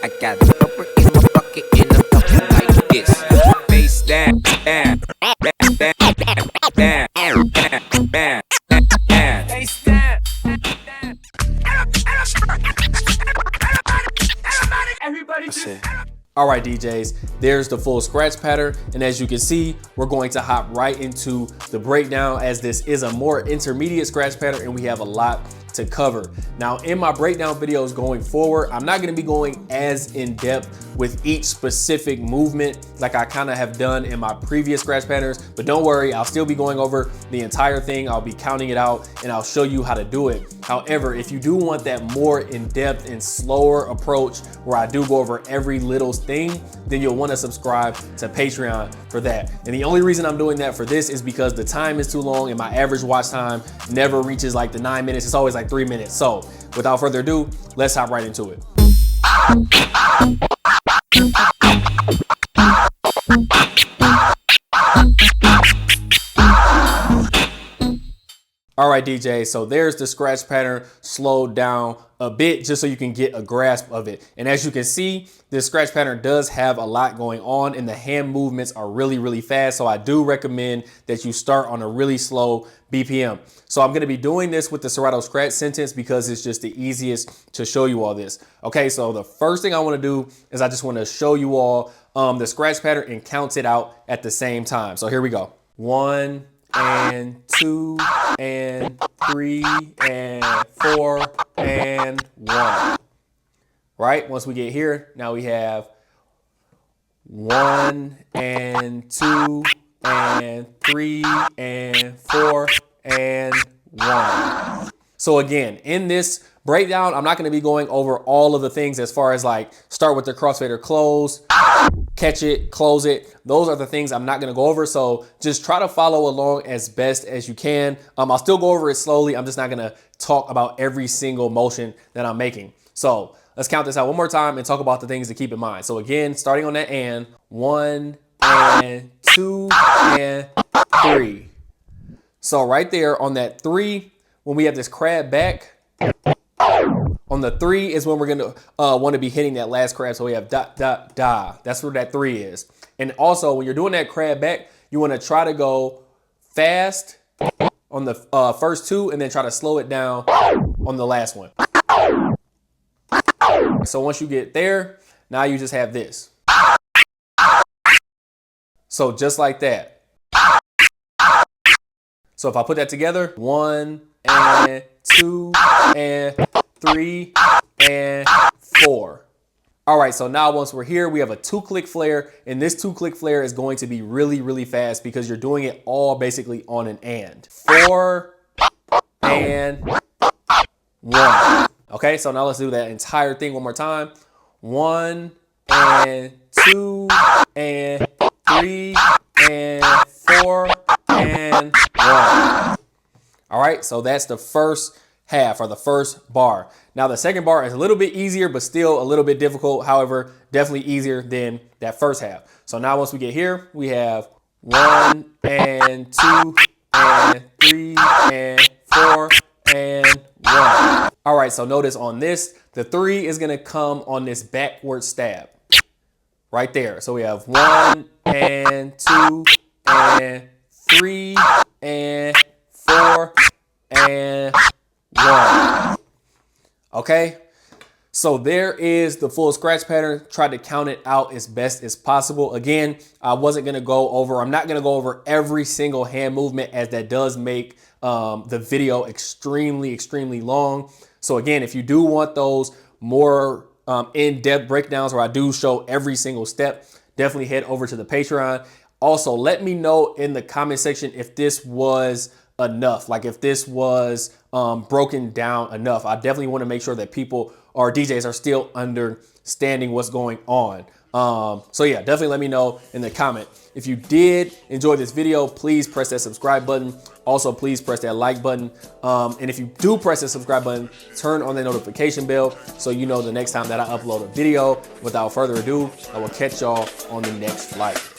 I got the rubber in my bucket and I'm talking like this. Face down, down, down, down, down, down, down. Face down. Everybody just. All right, DJs, there's the full scratch pattern. And as you can see, we're going to hop right into the breakdown, as this is a more intermediate scratch pattern and we have a lot to cover. Now, in my breakdown videos going forward, I'm not gonna be going as in depth with each specific movement like I kind of have done in my previous scratch patterns, but don't worry, I'll still be going over the entire thing. I'll be counting it out and I'll show you how to do it. However, if you do want that more in-depth and slower approach where I do go over every little thing, then you'll want to subscribe to Patreon for that. And the only reason I'm doing that for this is because the time is too long and my average watch time never reaches like the 9 minutes. It's always like 3 minutes. So without further ado, let's hop right into it. All right, DJ, so there's the scratch pattern slowed down a bit just so you can get a grasp of it. And as you can see, this scratch pattern does have a lot going on and the hand movements are really, really fast. So I do recommend that you start on a really slow BPM. So I'm gonna be doing this with the Serato scratch sentence because it's just the easiest to show you all this. Okay, so the first thing I wanna do is I just wanna show you all the scratch pattern and count it out at the same time. So here we go. 1 and 2 and 3 and 4 and 1. Right? Once we get here, now we have 1 and 2 and 3 and 4 and 1. So again, in this breakdown, I'm not going to be going over all of the things as far as like start with the crossfader close, catch it, close it. Those are the things I'm not going to go over. So just try to follow along as best as you can. I'll still go over it slowly. I'm just not going to talk about every single motion that I'm making. So let's count this out one more time and talk about the things to keep in mind. So again, starting on that and 1 and 2 and 3. So right there on that 3, when we have this crab back, on the 3 is when we're gonna want to be hitting that last crab. So we have da, da, da. That's where that 3 is. And also when you're doing that crab back, you want to try to go fast on the first 2 and then try to slow it down on the last one. So once you get there, now you just have this. So just like that. So if I put that together, 1 and 2 and 3 and 4. All right, so now once we're here, we have a 2-click flare, and this 2-click flare is going to be really, really fast because you're doing it all basically on an and. 4 and 1. Okay, so now let's do that entire thing one more time. 1 and 2 and 3 and 4 and 1. All right, so that's the first half or the first bar. Now the second bar is a little bit easier, but still a little bit difficult. However, definitely easier than that first half. So now once we get here, we have 1 and 2 and 3 and 4 and 1. All right, so notice on this, the 3 is gonna come on this backward stab right there. So we have 1 and 2 and 3 and 4 and 1. Okay, so there is the full scratch pattern. Try to count it out as best as possible. Again, I wasn't gonna go over, I'm not gonna go over every single hand movement, as that does make the video extremely, extremely long. So again, if you do want those more in-depth breakdowns where I do show every single step, definitely head over to the Patreon. Also, let me know in the comment section if this was enough, like if this was broken down enough. I definitely want to make sure that people or DJs are still understanding what's going on. So yeah, definitely let me know in the comment. If you did enjoy this video, please press that subscribe button. Also, please press that like button. And if you do press the subscribe button, turn on the notification bell so you know the next time that I upload a video. Without further ado, I will catch y'all on the next flight.